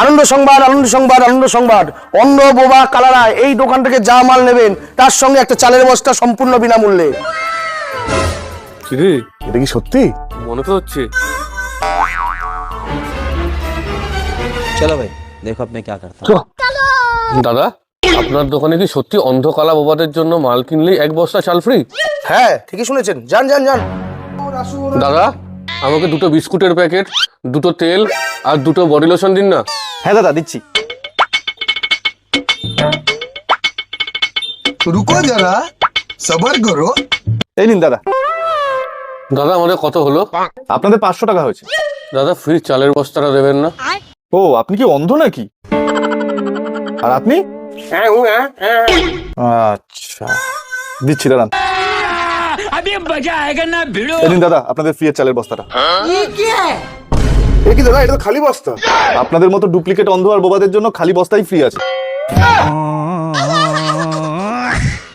আনন্দ সংবাদ, আনন্দ সংবাদ, আনন্দ সংবাদ। অন্ধ বোবা কালারা এই দোকান থেকে যা মাল নেবেন তার সঙ্গে একটা চালের বস্তা সম্পূর্ণ বিনামূল্যে। কিরে, এটা কি সত্যি? মনে তো হচ্ছে। चलो भाई देखो अब मैं क्या करता हूँ। দাদা, আপনার দোকানে কি সত্যি অন্ধকালা বোবাদের জন্য মাল কিনলেই এক বস্তা চাল ফ্রি? হ্যাঁ, ঠিকই শুনেছেন। যান যান যান। দাদা, আমাকে দুটো বিস্কুটের প্যাকেট, দুটো তেল আর দুটো বডি লোশন দিন না। হ্যাঁ দাদা দিচ্ছি। रुको जरा सबर करो। এই নিন দাদা। দাদা, আমাদের কত হলো? আপনাদের 500 টাকা হয়েছে। দাদা, ফ্রি চালের বস্তাটা দেবেন না? ও আপনি কি অন্ধ নাকি? আর আপনি? আচ্ছা দিচ্ছি দাঁড়ান। এই নিন দাদা আপনাদের ফ্রি চালের বস্তাটা। এ কি দাদা, এটা তো খালি বস্তা। আপনাদের মতো ডুপ্লিকেট অন্ধ আর বোবাদের জন্য খালি বস্তাই ফ্রি আছে।